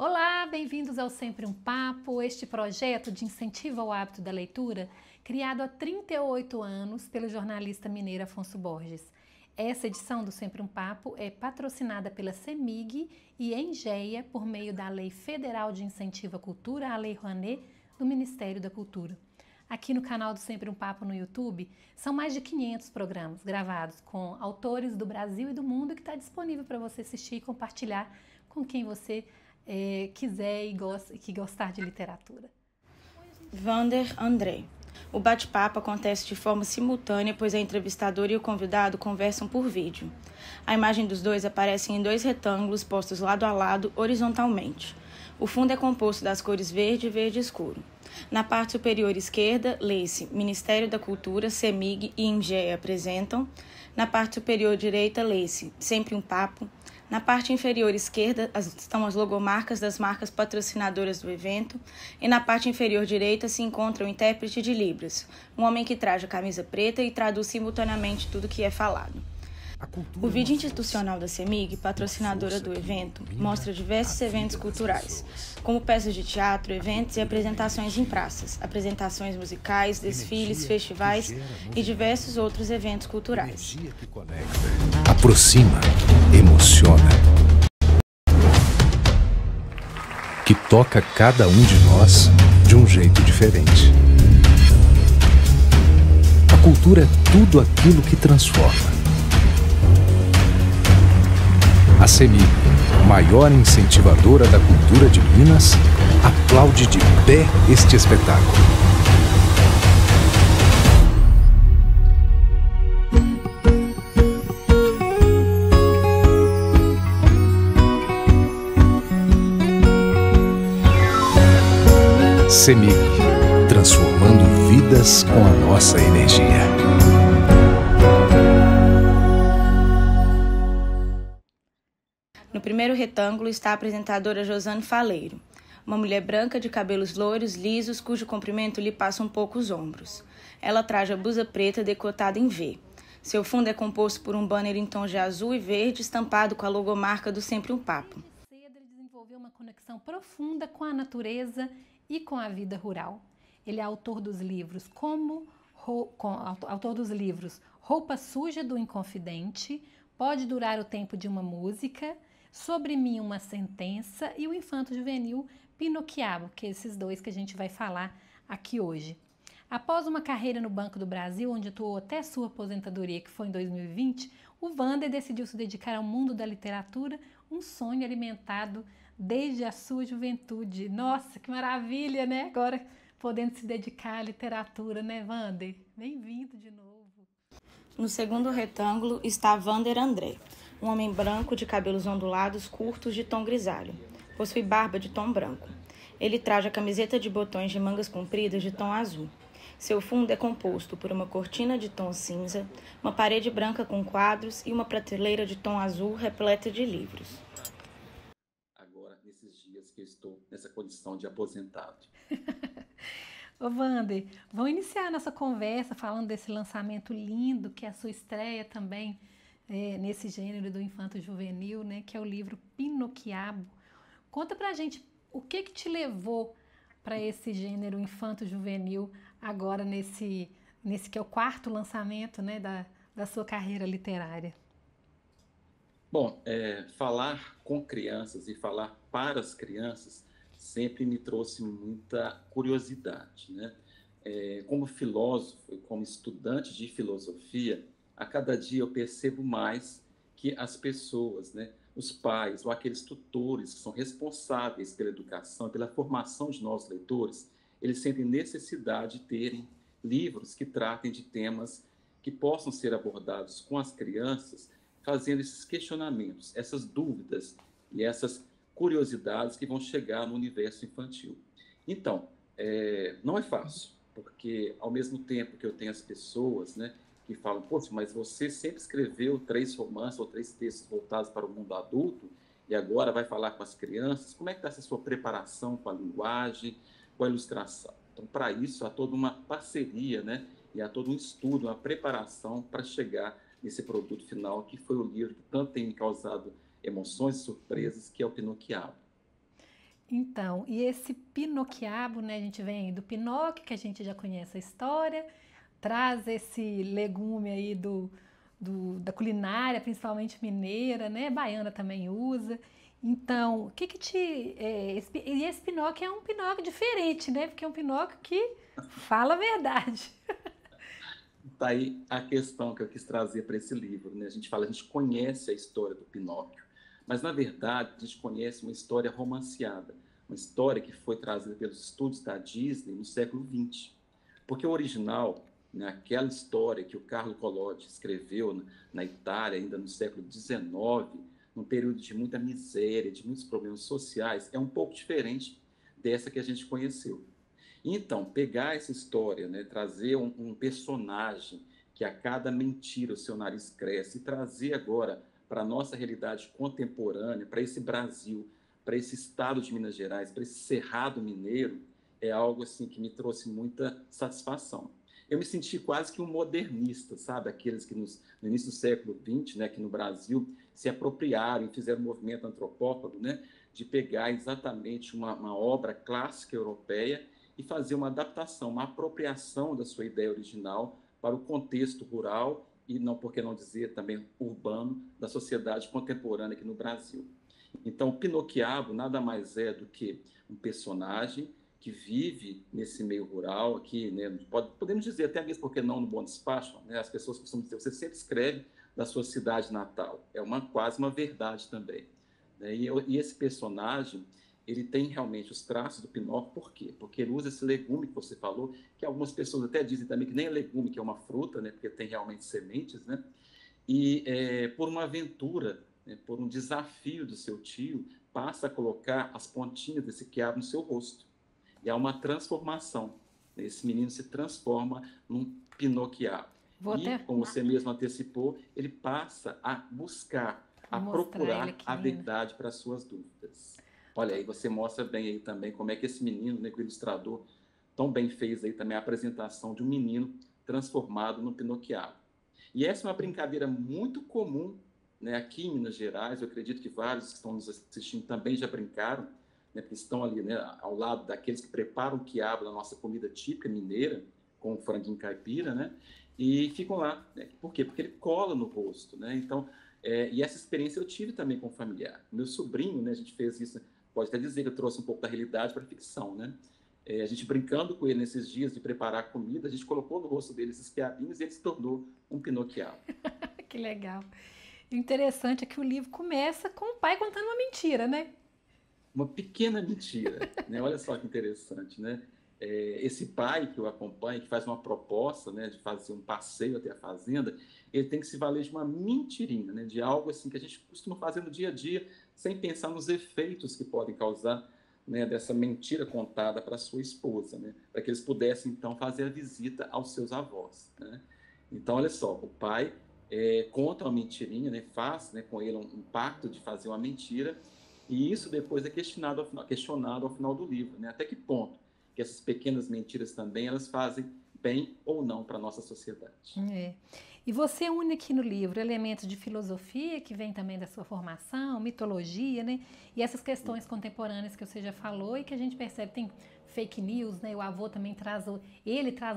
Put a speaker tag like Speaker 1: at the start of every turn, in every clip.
Speaker 1: Olá, bem-vindos ao Sempre um Papo, este projeto de incentivo ao hábito da leitura, criado há 38 anos pelo jornalista mineiro Afonso Borges. Essa edição do Sempre um Papo é patrocinada pela CEMIG e Engeia por meio da Lei Federal de Incentivo à Cultura, a Lei Rouanet, do Ministério da Cultura. Aqui no canal do Sempre um Papo no YouTube, são mais de 500 programas gravados com autores do Brasil e do mundo que está disponível para você assistir e compartilhar com quem você quiser e que gostar de literatura.
Speaker 2: Vander André. O bate-papo acontece de forma simultânea, pois a entrevistadora e o convidado conversam por vídeo. A imagem dos dois aparece em dois retângulos postos lado a lado, horizontalmente. O fundo é composto das cores verde e verde escuro. Na parte superior esquerda, lê-se Ministério da Cultura, CEMIG e Engeia apresentam. Na parte superior direita, lê-se Sempre um Papo. Na parte inferior esquerda estão as logomarcas das marcas patrocinadoras do evento e na parte inferior direita se encontra o intérprete de Libras, um homem que traja camisa preta e traduz simultaneamente tudo que é falado. O vídeo institucional da CEMIG, patrocinadora do evento, mostra diversos eventos culturais, como peças de teatro, eventos e apresentações em praças, apresentações musicais, desfiles, festivais e diversos outros eventos culturais.
Speaker 3: Aproxima, emociona, que toca cada um de nós de um jeito diferente. A cultura é tudo aquilo que transforma. A CEMIG, maior incentivadora da cultura de Minas, aplaude de pé este espetáculo. CEMIG, transformando vidas com a nossa energia.
Speaker 2: No primeiro retângulo está a apresentadora Josane Faleiro, uma mulher branca de cabelos loiros, lisos, cujo comprimento lhe passa um pouco os ombros. Ela traja blusa preta decotada em V. Seu fundo é composto por um banner em tons de azul e verde estampado com a logomarca do Sempre um Papo.
Speaker 1: Cedo ele desenvolveu uma conexão profunda com a natureza e com a vida rural. Ele é autor dos livros Roupa Suja do Inconfidente, Pode Durar o Tempo de uma Música, Sobre Mim uma Sentença e o infanto juvenil Pinocchiabo, que é esses dois que a gente vai falar aqui hoje. Após uma carreira no Banco do Brasil, onde atuou até sua aposentadoria, que foi em 2020, o Vander decidiu se dedicar ao mundo da literatura, um sonho alimentado desde a sua juventude. Nossa, que maravilha, né? Agora podendo se dedicar à literatura, né, Vander? Bem-vindo de novo.
Speaker 2: No segundo retângulo está Vander André, um homem branco de cabelos ondulados curtos de tom grisalho. Possui barba de tom branco. Ele traja camiseta de botões de mangas compridas de tom azul. Seu fundo é composto por uma cortina de tom cinza, uma parede branca com quadros e uma prateleira de tom azul repleta de livros.
Speaker 4: Agora, nesses dias que eu estou nessa condição de aposentado.
Speaker 1: Ô Vander, vamos iniciar nossa conversa falando desse lançamento lindo, que é a sua estreia também nesse gênero do infanto juvenil, né, que é o livro Pinocchiabo. Conta pra gente o que te levou para esse gênero infanto juvenil agora nesse que é o quarto lançamento, né, da sua carreira literária.
Speaker 4: Bom, falar com crianças e falar para as crianças sempre me trouxe muita curiosidade, né? Como filósofo, como estudante de filosofia, a cada dia eu percebo mais que as pessoas, né, os pais ou aqueles tutores que são responsáveis pela educação, pela formação de novos leitores, eles sentem necessidade de terem livros que tratem de temas que possam ser abordados com as crianças, fazendo esses questionamentos, essas dúvidas e essas curiosidades que vão chegar no universo infantil. Então, não é fácil, porque ao mesmo tempo que eu tenho as pessoas, né, que falam, poxa, mas você sempre escreveu 3 romances ou 3 textos voltados para o mundo adulto e agora vai falar com as crianças, como é que está essa sua preparação com a linguagem, com a ilustração? Então, para isso, há toda uma parceria, né, e há todo um estudo, uma preparação para chegar nesse produto final, que foi o livro que tanto tem me causado emoções e surpresas, que é o Pinocchiabo.
Speaker 1: Então, e esse Pinoquiabo, né? A gente vem do Pinóquio, que a gente já conhece a história, traz esse legume aí da culinária, principalmente mineira, né? Baiana também usa. Então, o que que te... e esse Pinóquio é um Pinóquio diferente, né? Porque é um Pinóquio que fala a verdade.
Speaker 4: Tá aí a questão que eu quis trazer para esse livro, né? A gente fala, a gente conhece a história do Pinóquio, mas na verdade a gente conhece uma história romanceada, uma história que foi trazida pelos estúdios da Disney no século XX. Porque o original, né, aquela história que o Carlo Collodi escreveu na Itália, ainda no século XIX, num período de muita miséria, de muitos problemas sociais, é um pouco diferente dessa que a gente conheceu. Então, pegar essa história, né, trazer um personagem que a cada mentira o seu nariz cresce e trazer agora para a nossa realidade contemporânea, para esse Brasil, para esse estado de Minas Gerais, para esse Cerrado Mineiro, é algo assim que me trouxe muita satisfação. Eu me senti quase que um modernista, sabe? Aqueles que no início do século XX, né, aqui no Brasil, se apropriaram e fizeram um movimento antropófago, né, de pegar exatamente uma obra clássica europeia e fazer uma adaptação, uma apropriação da sua ideia original para o contexto rural e, não por que não dizer, também urbano da sociedade contemporânea aqui no Brasil. Então, o Pinoquiabo nada mais é do que um personagem que vive nesse meio rural aqui, né? Podemos dizer até mesmo, porque não no Bom Despacho, né? As pessoas costumam dizer, você sempre escreve da sua cidade natal. É quase uma verdade também, né? E esse personagem, ele tem realmente os traços do Pinóquio, por quê? Porque ele usa esse legume que você falou, que algumas pessoas até dizem também que nem é legume, que é uma fruta, né? Porque tem realmente sementes, né? E por uma aventura, né? Por um desafio do seu tio, passa a colocar as pontinhas desse quiabo no seu rosto. E há uma transformação. Esse menino se transforma num Pinoquiabo. E, como você mesmo antecipou, ele passa a buscar, a procurar a verdade para as suas dúvidas. Olha aí, você mostra bem aí também como é que esse menino, né, que o ilustrador tão bem fez aí também a apresentação de um menino transformado no Pinoquiabo. E essa é uma brincadeira muito comum, né, aqui em Minas Gerais. Eu acredito que vários que estão nos assistindo também já brincaram, né, porque estão ali, né, ao lado daqueles que preparam o quiabo da nossa comida típica mineira, com o franguinho caipira, né, e ficam lá. Né? Por quê? Porque ele cola no rosto. Né? Então, e essa experiência eu tive também com o familiar. Meu sobrinho, né, a gente fez isso, pode até dizer que eu trouxe um pouco da realidade para a ficção. Né? A gente brincando com ele nesses dias de preparar comida, a gente colocou no rosto dele esses quiabinhos e ele se tornou um Pinoquiabo.
Speaker 1: Que legal. O interessante é que o livro começa com o pai contando uma mentira, né?
Speaker 4: Uma pequena mentira, né? Olha só que interessante, né? Esse pai que o acompanha, que faz uma proposta, né, de fazer um passeio até a fazenda, ele tem que se valer de uma mentirinha, né, de algo assim que a gente costuma fazer no dia a dia, sem pensar nos efeitos que podem causar, né, dessa mentira contada para sua esposa, né, para que eles pudessem então fazer a visita aos seus avós. Né? Então, olha só, o pai conta uma mentirinha, né, faz, né, com ele um pacto de fazer uma mentira. E isso depois é questionado ao final do livro, né? Até que ponto que essas pequenas mentiras também elas fazem bem ou não para a nossa sociedade.
Speaker 1: E você une aqui no livro elementos de filosofia, que vem também da sua formação, mitologia, né? E essas questões contemporâneas que você já falou e que a gente percebe, tem fake news, né? O avô também traz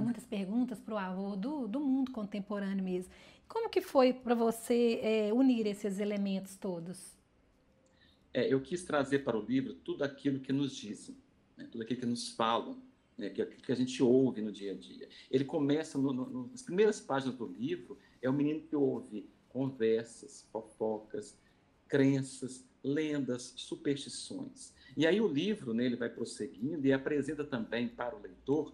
Speaker 1: muitas perguntas para o avô do mundo contemporâneo mesmo. Como que foi para você unir esses elementos todos?
Speaker 4: Eu quis trazer para o livro tudo aquilo que nos dizem, né? Tudo aquilo que nos falam, né? Que a gente ouve no dia a dia. Ele começa, nas primeiras páginas do livro, é o menino que ouve conversas, fofocas, crenças, lendas, superstições. E aí o livro, né, ele vai prosseguindo e apresenta também para o leitor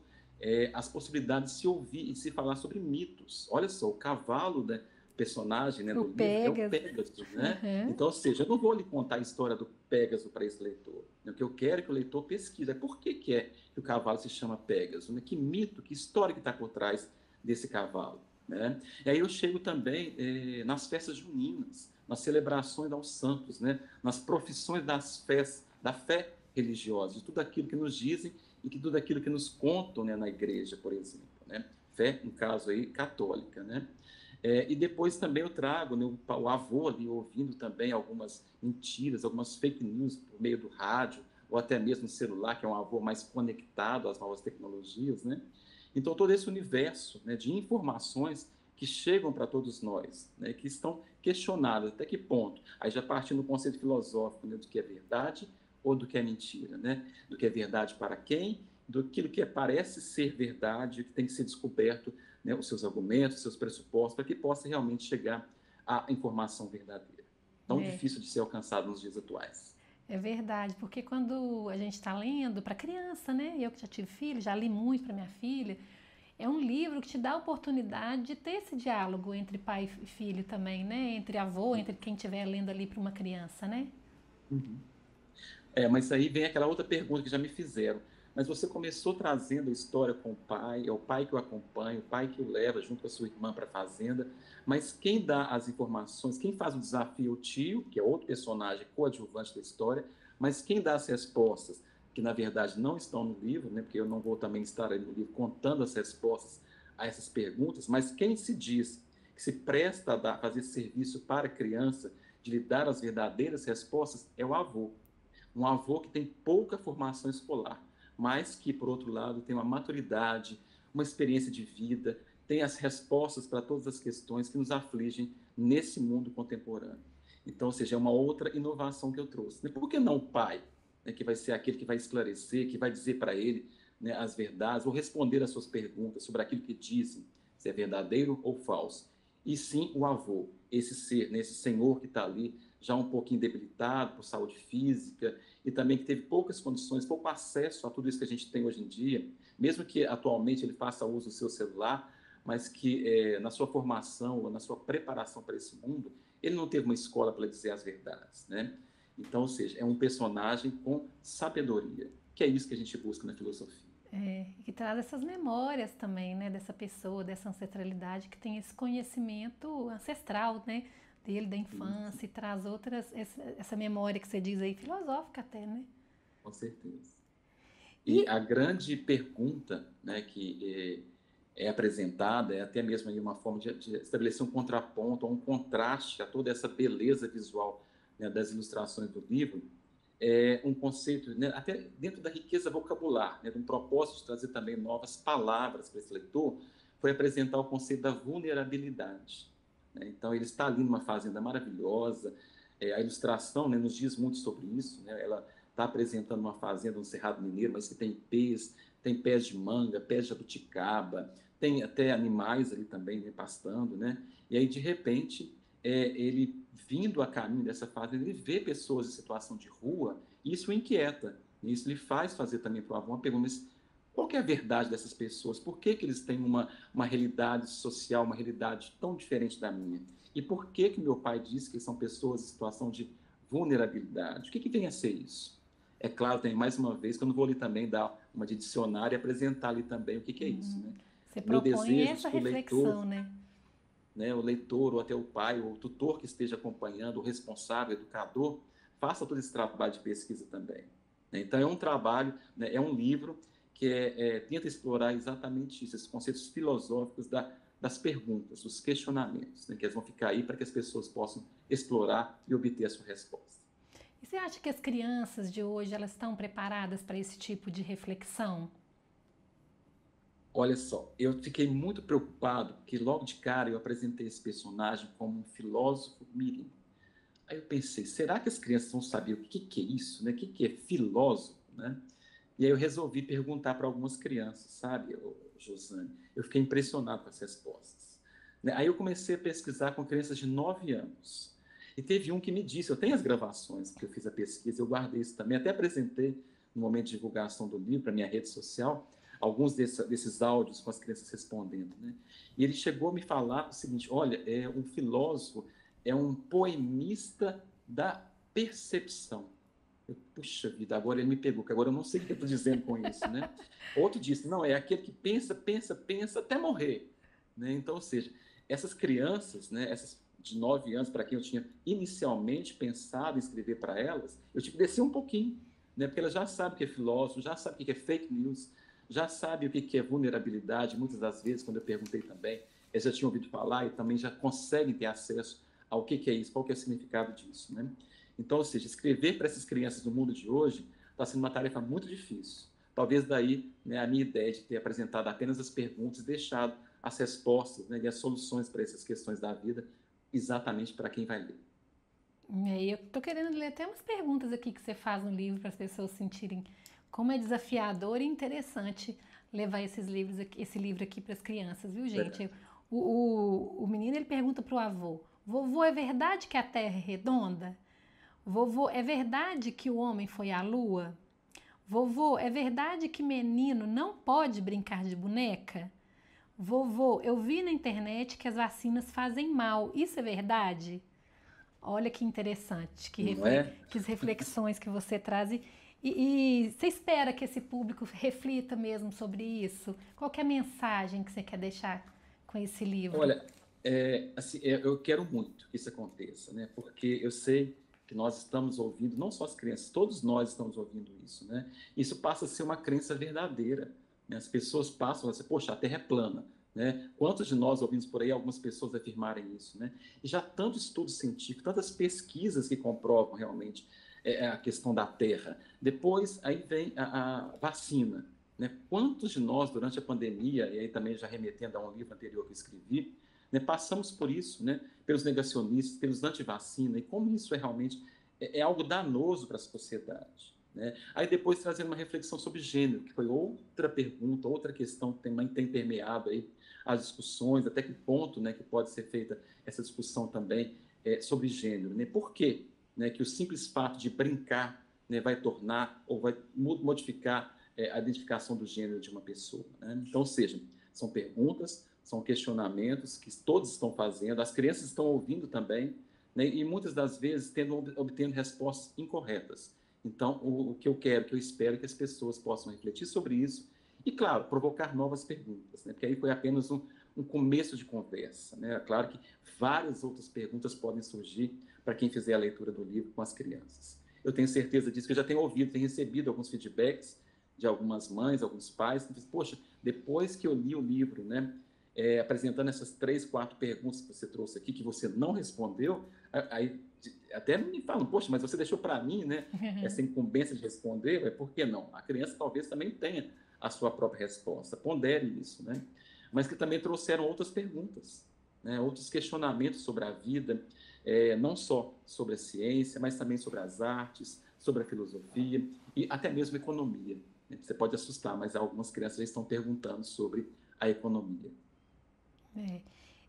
Speaker 4: as possibilidades de se ouvir e de se falar sobre mitos. Olha só, o cavalo, né, personagem, né, do livro é o Pégaso, né? Uhum. Então, ou seja, eu não vou lhe contar a história do Pégaso para esse leitor. O que eu quero é que o leitor pesquise. Por que que o cavalo se chama Pégaso? Né? Que mito, que história que está por trás desse cavalo? Né? E aí eu chego também nas festas juninas, nas celebrações aos santos, né? Nas profissões da fé religiosa, de tudo aquilo que nos dizem e tudo aquilo que nos contam, né, na igreja, por exemplo. Né? Fé, no caso aí, católica, né? E depois também eu trago, né, o avô ali ouvindo também algumas mentiras, algumas fake news por meio do rádio, ou até mesmo no celular, que é um avô mais conectado às novas tecnologias, né? Então, todo esse universo, né, de informações que chegam para todos nós, né, que estão questionadas, até que ponto? Aí já partindo do conceito filosófico, né, do que é verdade ou do que é mentira, né? Do que é verdade para quem, do que parece ser verdade, que tem que ser descoberto, né, os seus argumentos, os seus pressupostos, para que possa realmente chegar à informação verdadeira. Tão difícil de ser alcançado nos dias atuais.
Speaker 1: É verdade, porque quando a gente está lendo para criança, né? Eu que já tive filho, já li muito para minha filha, é um livro que te dá a oportunidade de ter esse diálogo entre pai e filho também, né? Entre avô, entre quem estiver lendo ali para uma criança, né?
Speaker 4: Uhum. Mas aí vem aquela outra pergunta que já me fizeram. Mas você começou trazendo a história com o pai, é o pai que o acompanha, o pai que o leva junto com a sua irmã para a fazenda, mas quem dá as informações, quem faz o desafio é o tio, que é outro personagem coadjuvante da história, mas quem dá as respostas, que na verdade não estão no livro, né, porque eu não vou também estar ali no livro contando as respostas a essas perguntas, mas quem se diz que se presta a fazer serviço para a criança, de lhe dar as verdadeiras respostas, é o avô. Um avô que tem pouca formação escolar, mas que, por outro lado, tem uma maturidade, uma experiência de vida, tem as respostas para todas as questões que nos afligem nesse mundo contemporâneo. Então, ou seja, é uma outra inovação que eu trouxe. Por que não o pai, né, que vai ser aquele que vai esclarecer, que vai dizer para ele, né, as verdades, ou responder às suas perguntas sobre aquilo que dizem, se é verdadeiro ou falso? E sim o avô, esse ser, né, esse senhor que está ali, já um pouquinho debilitado por saúde física e também que teve poucas condições, pouco acesso a tudo isso que a gente tem hoje em dia, mesmo que atualmente ele faça uso do seu celular, mas que na sua formação ou na sua preparação para esse mundo, ele não teve uma escola para dizer as verdades, né? Então, ou seja, é um personagem com sabedoria, que é isso que a gente busca na filosofia.
Speaker 1: E que traz essas memórias também, né, dessa pessoa, dessa ancestralidade, que tem esse conhecimento ancestral, né, dele, da infância, e traz outras, essa memória que você diz aí, filosófica até, né?
Speaker 4: Com certeza. E a grande pergunta, né, que é apresentada, é até mesmo aí uma forma de estabelecer um contraponto, um contraste a toda essa beleza visual, né, das ilustrações do livro, é um conceito, né, até dentro da riqueza vocabular, né, de um propósito de trazer também novas palavras para esse leitor, foi apresentar o conceito da vulnerabilidade. Né? Então, ele está ali numa fazenda maravilhosa, a ilustração, né, nos diz muito sobre isso, né? Ela está apresentando uma fazenda no Cerrado Mineiro, mas que tem pés de manga, pés de jabuticaba, tem até animais ali também, né, pastando, né? E aí, de repente, ele vindo a caminho dessa fazenda, ele vê pessoas em situação de rua, e isso o inquieta, e isso lhe faz fazer também para o avô uma pergunta, mas qual que é a verdade dessas pessoas? Por que eles têm uma realidade social, uma realidade tão diferente da minha? E por que meu pai diz que são pessoas em situação de vulnerabilidade? O que vem a ser isso? É claro, tem mais uma vez que eu não vou ali também dar uma de dicionário e apresentar ali também o que é isso, né?
Speaker 1: Você propõe essa reflexão,
Speaker 4: né? O leitor, ou até o pai, ou o tutor que esteja acompanhando, o responsável, o educador, faça todo esse trabalho de pesquisa também. Né? Então, é um trabalho, né? É um livro que tenta explorar exatamente isso, esses conceitos filosóficos das perguntas, dos questionamentos, né? Que eles vão ficar aí para que as pessoas possam explorar e obter a sua resposta.
Speaker 1: E você acha que as crianças de hoje elas estão preparadas para esse tipo de reflexão?
Speaker 4: Olha só, eu fiquei muito preocupado porque logo de cara eu apresentei esse personagem como um filósofo mirim. Aí eu pensei, será que as crianças vão saber o que é isso, né? O que é filósofo, né? E aí eu resolvi perguntar para algumas crianças, sabe, Josane? Eu fiquei impressionado com as respostas. Aí eu comecei a pesquisar com crianças de 9 anos. E teve um que me disse, eu tenho as gravações, porque eu fiz a pesquisa, eu guardei isso também, até apresentei no momento de divulgação do livro para minha rede social, alguns desses áudios com as crianças respondendo, né? E ele chegou a me falar o seguinte, olha, um filósofo é um poemista da percepção. Puxa vida, agora ele me pegou, que agora eu não sei o que eu estou dizendo com isso, né? Outro disse, não, é aquele que pensa, pensa, pensa até morrer, né? Então, ou seja, essas crianças, né, essas de 9 anos, para quem eu tinha inicialmente pensado em escrever para elas, eu tive que descer um pouquinho, né? Porque elas já sabem o que é filósofo, já sabem o que é fake news, já sabem o que é vulnerabilidade, muitas das vezes, quando eu perguntei também, eles já tinham ouvido falar e também já conseguem ter acesso ao que é isso, qual que é o significado disso, né? Então, ou seja, escrever para essas crianças do mundo de hoje está sendo uma tarefa muito difícil. Talvez daí, né, a minha ideia de ter apresentado apenas as perguntas e deixado as respostas, né, e as soluções para essas questões da vida exatamente para quem vai ler.
Speaker 1: Eu estou querendo ler até umas perguntas aqui que você faz no livro para as pessoas sentirem como é desafiador e interessante levar esse livro aqui para as crianças, viu, gente? O menino, ele pergunta para o avô: vovô, é verdade que a Terra é redonda? Vovô, é verdade que o homem foi à Lua? Vovô, é verdade que menino não pode brincar de boneca? Vovô, eu vi na internet que as vacinas fazem mal, isso é verdade? Olha que interessante, que reflexões que você traz. E você espera que esse público reflita mesmo sobre isso? Qual que é a mensagem que você quer deixar com esse livro?
Speaker 4: Olha, assim, eu quero muito que isso aconteça, né? Porque eu sei que nós estamos ouvindo, não só as crianças, todos nós estamos ouvindo isso, né? Isso passa a ser uma crença verdadeira, né? As pessoas passam a dizer, poxa, a Terra é plana, né? Quantos de nós ouvimos por aí algumas pessoas afirmarem isso, né? E já tanto estudo científico, tantas pesquisas que comprovam realmente a questão da Terra. Depois, aí vem a vacina, né? Quantos de nós, durante a pandemia, e aí também já remetendo a um livro anterior que eu escrevi, né, passamos por isso, né, pelos negacionistas, pelos anti-vacina, e como isso realmente algo danoso para a sociedade. Né? Aí depois trazendo uma reflexão sobre gênero, que foi outra pergunta, outra questão que também tem permeado aí as discussões, até que ponto, né, que pode ser feita essa discussão também sobre gênero. Né? Por quê, né, que o simples fato de brincar, né, vai tornar ou vai modificar a identificação do gênero de uma pessoa? Né? Então, ou seja, são perguntas, são questionamentos que todos estão fazendo, as crianças estão ouvindo também, né, e muitas das vezes obtendo respostas incorretas. Então, o que eu quero, o que eu espero que as pessoas possam refletir sobre isso e, claro, provocar novas perguntas, né, porque aí foi apenas um começo de conversa. Né? Claro que várias outras perguntas podem surgir para quem fizer a leitura do livro com as crianças. Eu tenho certeza disso, que eu já tenho ouvido, tenho recebido alguns feedbacks de algumas mães, alguns pais, que dizem, poxa, depois que eu li o livro, né, apresentando essas 3, 4 perguntas que você trouxe aqui, que você não respondeu, aí até me falam, poxa, mas você deixou para mim, né, essa incumbência de responder, por que não? A criança talvez também tenha a sua própria resposta, pondere isso, né? Mas que também trouxeram outras perguntas, né, outros questionamentos sobre a vida, não só sobre a ciência, mas também sobre as artes, sobre a filosofia e até mesmo a economia. Né? Você pode assustar, mas algumas crianças já estão perguntando sobre a economia.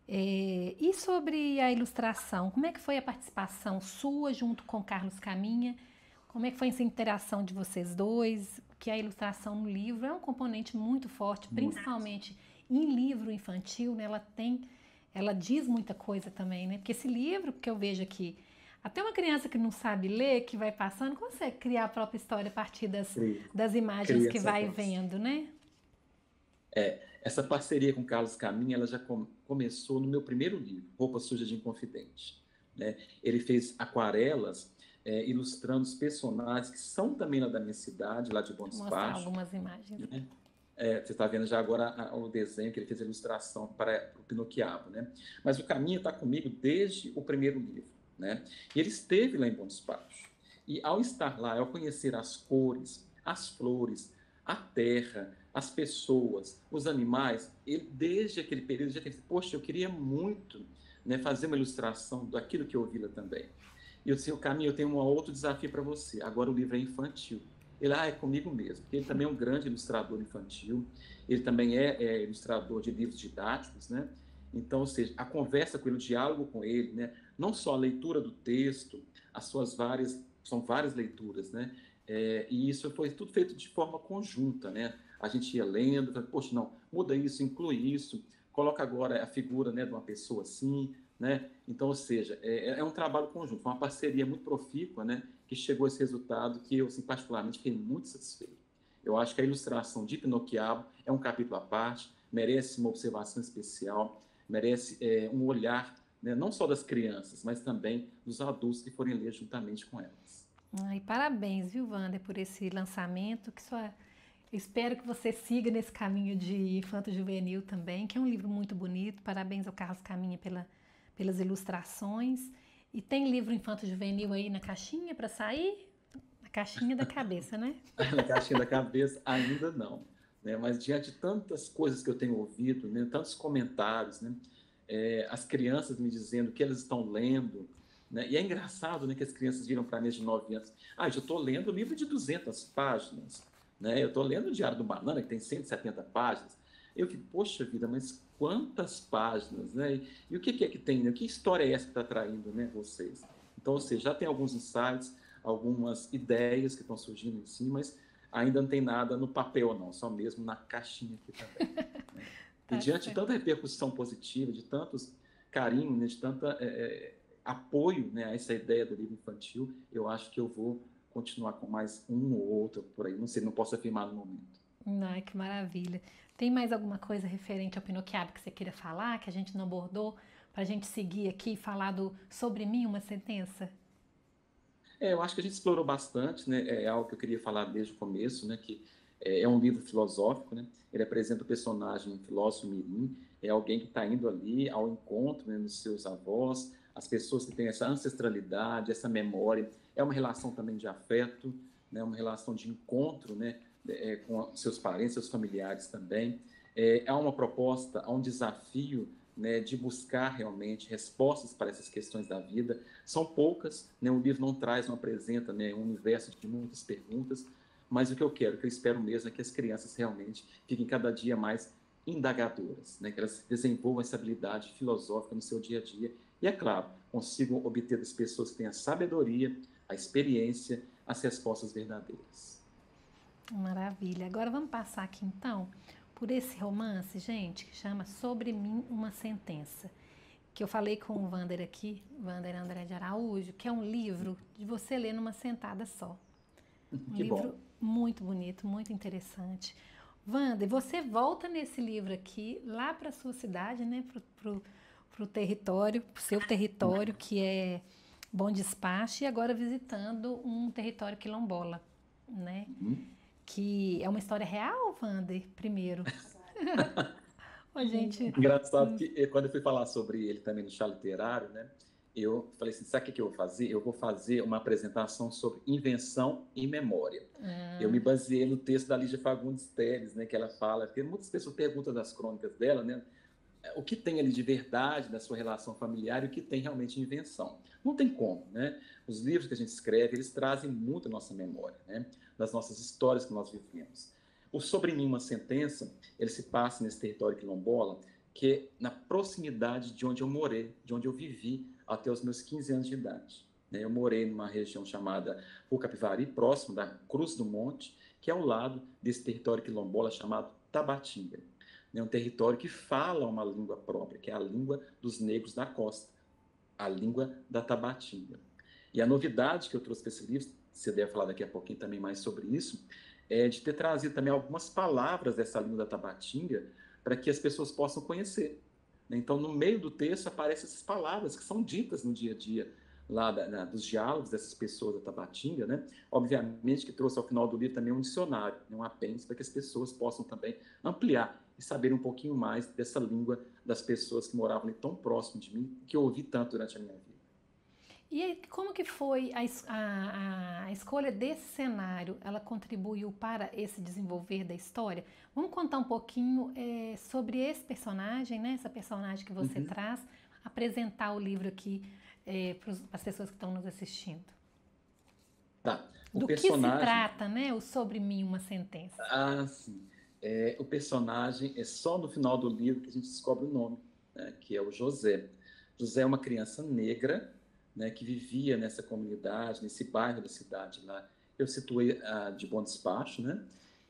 Speaker 1: E sobre a ilustração, como é que foi a participação sua junto com Carlos Caminha? Como é que foi essa interação de vocês dois? Que a ilustração no livro é um componente muito forte, principalmente em livro infantil, né? Ela diz muita coisa também, né? Porque esse livro que eu vejo aqui, até uma criança que não sabe ler, que vai passando, consegue criar a própria história a partir das imagens que vai vendo, né?
Speaker 4: Essa parceria com Carlos Caminha, ela já começou no meu primeiro livro, Roupa Suja de Inconfidente. Né? Ele fez aquarelas ilustrando os personagens que são também lá da minha cidade, lá de Bom Despacho.
Speaker 1: Vou mostrar algumas imagens.
Speaker 4: Né? Você está vendo já agora o desenho que ele fez, a ilustração para o Pinocchiabo. Né? Mas o Caminha está comigo desde o primeiro livro. Né? E ele esteve lá em Bom Despacho. E ao estar lá, ao conhecer as cores, as flores, a terra, as pessoas, os animais, ele, desde aquele período, já pensei, poxa, eu queria muito, né, fazer uma ilustração daquilo que eu ouvi lá também. E eu disse, o Caminho, eu tenho um outro desafio para você. Agora o livro é infantil. Ele, é comigo mesmo, porque ele também é um grande ilustrador infantil, ele também é ilustrador de livros didáticos, né? Então, ou seja, a conversa com ele, o diálogo com ele, né? Não só a leitura do texto, são várias leituras, né? E isso foi tudo feito de forma conjunta, né? A gente ia lendo, poxa, não, muda isso, inclui isso, coloca agora a figura, né, de uma pessoa assim, né? Então, ou seja, é um trabalho conjunto, uma parceria muito profícua, né, que chegou a esse resultado que eu, assim, particularmente, fiquei muito satisfeito. Eu acho que a ilustração de Pinocchiabo é um capítulo à parte, merece uma observação especial, merece um olhar, né, não só das crianças, mas também dos adultos que forem ler juntamente com elas.
Speaker 1: E parabéns, viu, Wander, por esse lançamento, espero que você siga nesse caminho de infanto-juvenil também, que é um livro muito bonito. Parabéns ao Carlos Caminha pelas ilustrações. E tem livro infanto-juvenil aí na caixinha para sair? caixinha da cabeça, né?
Speaker 4: Na caixinha da cabeça, ainda não. Né? Mas diante de tantas coisas que eu tenho ouvido, né? Tantos comentários, né? As crianças me dizendo que elas estão lendo, né? E é engraçado, né, que as crianças viram para mim de 9 anos. Ah, eu estou lendo um livro de 200 páginas. Né? Eu estou lendo o Diário do Banana, que tem 170 páginas. Eu fico, poxa vida, mas quantas páginas, né? E o que é que tem, né? Que história é essa que está atraindo, né, vocês? Então, ou seja, já tem alguns insights, algumas ideias que estão surgindo em si, mas ainda não tem nada no papel, não, só mesmo na caixinha aqui também. Né? E
Speaker 1: Tá
Speaker 4: diante de
Speaker 1: certo.
Speaker 4: tanta repercussão positiva, de tantos carinho, né, de tanta apoio, né, a essa ideia do livro infantil, eu acho que eu vou continuar com mais um ou outro por aí. Não sei, não posso afirmar no momento.
Speaker 1: Ai, que maravilha. Tem mais alguma coisa referente ao Pinoquiabo que você queira falar, que a gente não abordou, para a gente seguir aqui e falar do Sobre Mim, uma sentença?
Speaker 4: Eu acho que a gente explorou bastante, né? É algo que eu queria falar desde o começo, né? Que é um livro filosófico, né? Ele apresenta o personagem um filósofo mirim, é alguém que está indo ali ao encontro, né, dos seus avós, as pessoas que têm essa ancestralidade, essa memória. É uma relação também de afeto, né? Uma relação de encontro, né? Com seus parentes, seus familiares também. Há uma proposta, há um desafio, né, de buscar realmente respostas para essas questões da vida. São poucas, né, o livro não traz, não apresenta, né, um universo de muitas perguntas, mas o que eu quero, o que eu espero mesmo é que as crianças realmente fiquem cada dia mais indagadoras, né, que elas desenvolvam essa habilidade filosófica no seu dia a dia e, é claro, consigam obter das pessoas que têm a sabedoria, a experiência, as respostas verdadeiras.
Speaker 1: Maravilha. Agora vamos passar aqui então por esse romance, gente, que chama Sobre Mim, uma sentença. Que eu falei com o Wander aqui, Wander André de Araújo, que é um livro de você ler numa sentada só. Um
Speaker 4: Que
Speaker 1: livro
Speaker 4: bom.
Speaker 1: muito bonito, muito interessante. Wander, você volta nesse livro aqui, lá para sua cidade, né? Pro território, pro seu território, que é Bom Despacho, e agora visitando um território quilombola, né?
Speaker 4: Uhum.
Speaker 1: Que é uma história real, Wander, primeiro. A gente.
Speaker 4: Engraçado que quando eu fui falar sobre ele também no chá literário, né, eu falei assim, sabe o que eu vou fazer? Eu vou fazer uma apresentação sobre invenção e memória. Eu me baseei no texto da Lígia Fagundes Telles, né, que ela fala, porque muitas pessoas perguntam das crônicas dela, né, o que tem ali de verdade da sua relação familiar e o que tem realmente de invenção. Não tem como, né? Os livros que a gente escreve, eles trazem muito a nossa memória, né? Das nossas histórias que nós vivemos. O Sobre Mim, uma sentença, ele se passa nesse território quilombola, que é na proximidade de onde eu morei, de onde eu vivi até os meus 15 anos de idade. Eu morei numa região chamada Pucapivari, próximo da Cruz do Monte, que é ao lado desse território quilombola chamado Tabatinga. É um território que fala uma língua própria, que é a língua dos negros da costa, a língua da Tabatinga. E a novidade que eu trouxe para esse livro, você deve falar daqui a pouquinho também mais sobre isso, é de ter trazido também algumas palavras dessa língua da Tabatinga para que as pessoas possam conhecer. Então, no meio do texto aparecem essas palavras que são ditas no dia a dia lá dos diálogos dessas pessoas da Tabatinga, né? Obviamente que trouxe ao final do livro também um dicionário, um apêndice para que as pessoas possam também ampliar e saber um pouquinho mais dessa língua das pessoas que moravam ali tão próximo de mim, que eu ouvi tanto durante a minha vida.
Speaker 1: E aí, como que foi a escolha desse cenário? Ela contribuiu para esse desenvolver da história? Vamos contar um pouquinho sobre esse personagem, né? Essa personagem que você traz, apresentar o livro aqui para as pessoas que estão nos assistindo.
Speaker 4: Tá.
Speaker 1: Do que se trata, né? O Sobre Mim, uma sentença.
Speaker 4: Ah, sim. O personagem é só no final do livro que a gente descobre o nome, né? Que é o José. José é uma criança negra, né, que vivia nessa comunidade, nesse bairro da cidade lá. Eu situei de Bom Despacho, né?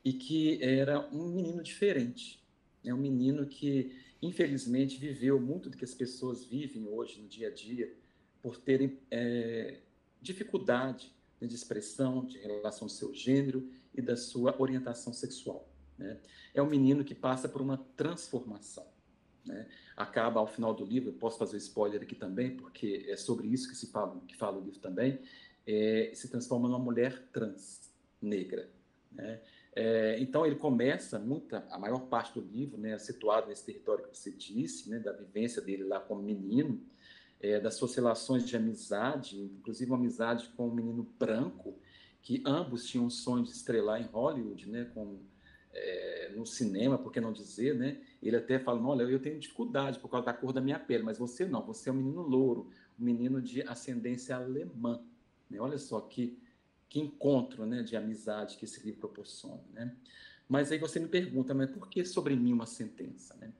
Speaker 4: E que era um menino diferente. É um menino que, infelizmente, viveu muito do que as pessoas vivem hoje no dia a dia, por terem dificuldade de expressão, de relação ao seu gênero e da sua orientação sexual. Né? É um menino que passa por uma transformação. Né? Acaba ao final do livro, posso fazer um spoiler aqui também, porque é sobre isso que fala o livro também, se transforma numa mulher trans, negra. Né? Então ele começa, a maior parte do livro, né, situado nesse território que você disse, né, da vivência dele lá como menino, das suas relações de amizade, inclusive uma amizade com um menino branco, que ambos tinham um sonho de estrelar em Hollywood, né, no cinema, por que não dizer, né? Ele até fala, olha, eu tenho dificuldade por causa da cor da minha pele, mas você não, você é um menino louro, um menino de ascendência alemã, né? Olha só que encontro, né, de amizade que esse livro proporciona, né? Mas aí você me pergunta, mas por que sobre mim uma sentença, né?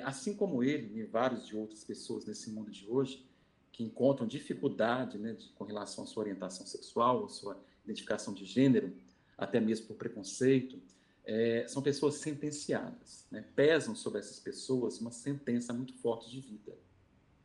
Speaker 4: Assim como ele e várias de outras pessoas nesse mundo de hoje que encontram dificuldade, né, com relação à sua orientação sexual, à sua identificação de gênero, até mesmo por preconceito, são pessoas sentenciadas, né? Pesam sobre essas pessoas uma sentença muito forte de vida,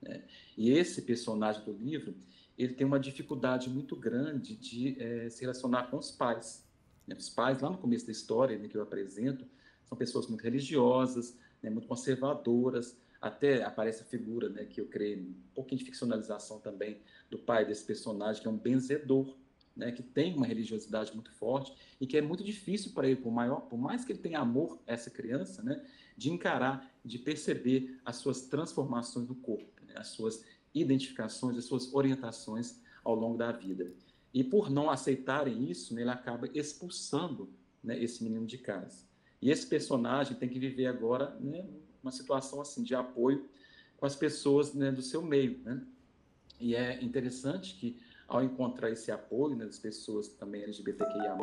Speaker 4: né? E esse personagem do livro, ele tem uma dificuldade muito grande de se relacionar com os pais, né? Os pais, lá no começo da história, né, que eu apresento, são pessoas muito religiosas, né, muito conservadoras, até aparece a figura, né, que eu creio, um pouquinho de ficcionalização também, do pai desse personagem, que é um benzedor, né, que tem uma religiosidade muito forte e que é muito difícil para ele, por mais que ele tenha amor a essa criança, né, de encarar, de perceber as suas transformações do corpo, né, as suas identificações, as suas orientações ao longo da vida. E por não aceitarem isso, né, ele acaba expulsando, né, esse menino de casa. E esse personagem tem que viver agora, né, uma situação assim de apoio com as pessoas, né, do seu meio, né? E é interessante que, ao encontrar esse apoio, né, das pessoas também LGBTQIA+,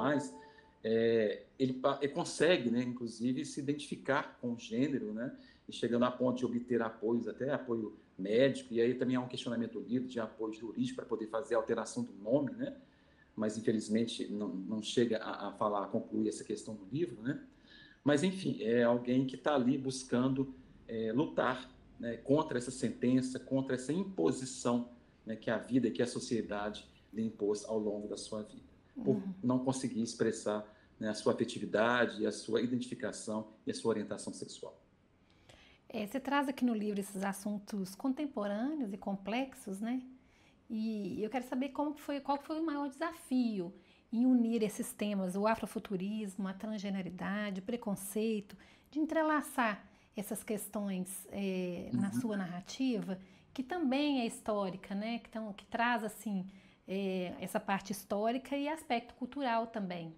Speaker 4: ele consegue, né, inclusive, se identificar com o gênero, né, e chegando a ponto de obter apoios, até apoio médico, e aí também há um questionamento livre de apoio jurídico para poder fazer a alteração do nome, né, mas infelizmente não chega a concluir essa questão do livro, né. Mas, enfim, é alguém que está ali buscando lutar, né, contra essa sentença, contra essa imposição, né, que a vida e que a sociedade lhe impôs ao longo da sua vida, por não conseguir expressar, né, a sua afetividade, a sua identificação e a sua orientação sexual.
Speaker 1: Você traz aqui no livro esses assuntos contemporâneos e complexos, né? E eu quero saber qual foi o maior desafio em unir esses temas, o afrofuturismo, a transgeneridade, o preconceito, de entrelaçar essas questões na sua narrativa, que também é histórica, né? Que traz assim essa parte histórica e aspecto cultural também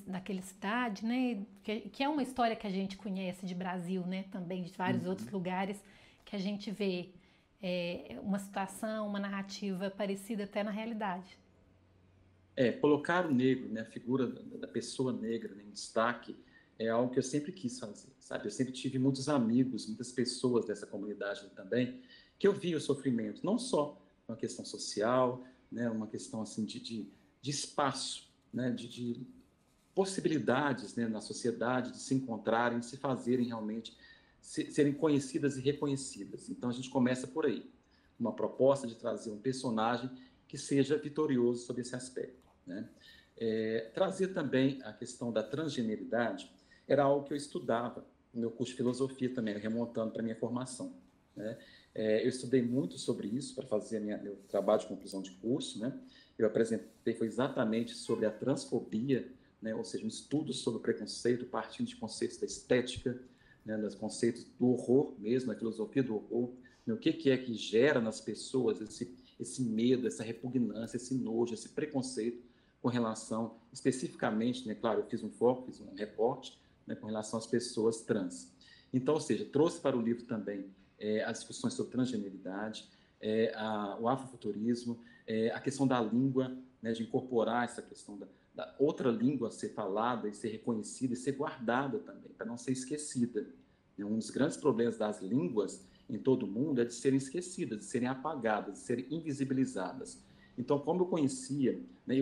Speaker 1: daquela cidade, né? Que é uma história que a gente conhece de Brasil, né? Também de vários outros lugares que a gente vê uma situação, uma narrativa parecida até na realidade.
Speaker 4: Colocar o negro, né, a figura da pessoa negra, né, em destaque, é algo que eu sempre quis fazer, sabe? Eu sempre tive muitos amigos, muitas pessoas dessa comunidade também, que eu via o sofrimento, não só uma questão social, né, uma questão assim de espaço, né, de possibilidades, né, na sociedade de se encontrarem, de se fazerem realmente, serem conhecidas e reconhecidas. Então a gente começa por aí, uma proposta de trazer um personagem que seja vitorioso sobre esse aspecto, né? Trazer também a questão da transgeneridade era algo que eu estudava no meu curso de filosofia também, remontando para a minha formação, né? Eu estudei muito sobre isso para fazer meu trabalho de conclusão de curso, né? Eu apresentei foi exatamente sobre a transfobia, né? Ou seja, um estudo sobre o preconceito partindo de conceitos da estética, né? Dos conceitos do horror mesmo, a filosofia do horror, né? O que é que gera nas pessoas esse medo, essa repugnância, esse nojo, esse preconceito com relação, especificamente, né, claro, eu fiz um recorte, né, com relação às pessoas trans. Então, ou seja, trouxe para o livro também as discussões sobre transgeneridade, o afrofuturismo, a questão da língua, né, de incorporar essa questão da outra língua ser falada e ser reconhecida e ser guardada também, para não ser esquecida. Um dos grandes problemas das línguas em todo o mundo é de serem esquecidas, de serem apagadas, de serem invisibilizadas. Então, como eu conhecia, né,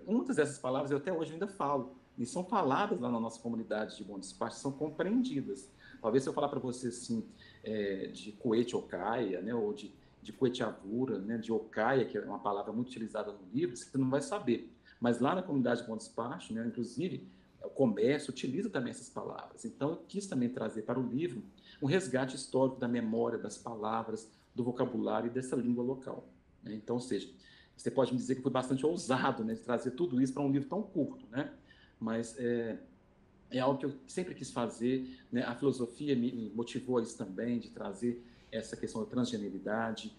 Speaker 4: muitas dessas palavras eu até hoje ainda falo, e são faladas lá na nossa comunidade de Bom Despacho, são compreendidas. Talvez se eu falar para você assim, de Coete Ocaia, né, ou de Coetiavura, né, de Ocaia, que é uma palavra muito utilizada no livro, você não vai saber. Mas lá na comunidade de Bom Despacho, né, inclusive, o comércio utiliza também essas palavras. Então, eu quis também trazer para o livro um resgate histórico da memória, das palavras, do vocabulário e dessa língua local, né? Então, ou seja, você pode me dizer que foi bastante ousado, né, de trazer tudo isso para um livro tão curto, né? Mas é algo que eu sempre quis fazer, né? A filosofia me motivou a isso também, de trazer essa questão da transgeneridade,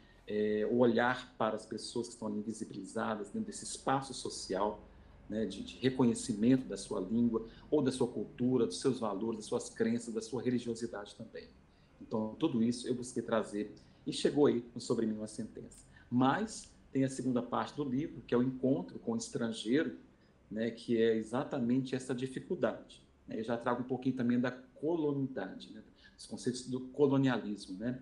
Speaker 4: o olhar para as pessoas que estão ali invisibilizadas dentro desse espaço social, né, de reconhecimento da sua língua ou da sua cultura, dos seus valores, das suas crenças, da sua religiosidade também. Então, tudo isso eu busquei trazer e chegou aí no Sobre Mim uma Sentença. Mas tem a segunda parte do livro, que é o encontro com o estrangeiro, né, que é exatamente essa dificuldade. Eu já trago um pouquinho também da colonialidade, né, os conceitos do colonialismo. Né?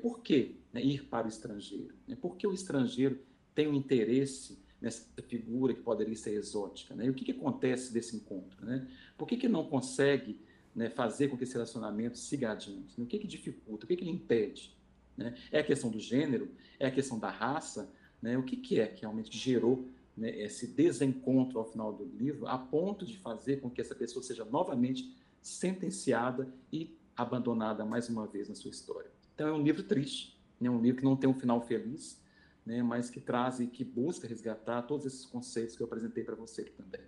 Speaker 4: Por que, né, ir para o estrangeiro? Por que o estrangeiro tem um interesse nessa figura que poderia ser exótica? Né? E o que acontece desse encontro? Né? Por que não consegue, né, fazer com que esse relacionamento siga adiante? Né? O que dificulta? O que ele impede? Né? É a questão do gênero? É a questão da raça? Né? O que é que realmente gerou, né, esse desencontro ao final do livro, a ponto de fazer com que essa pessoa seja novamente sentenciada e abandonada mais uma vez na sua história? Então é um livro triste, né? Um livro que não tem um final feliz, né? Mas que traz e que busca resgatar todos esses conceitos que eu apresentei para você aqui também.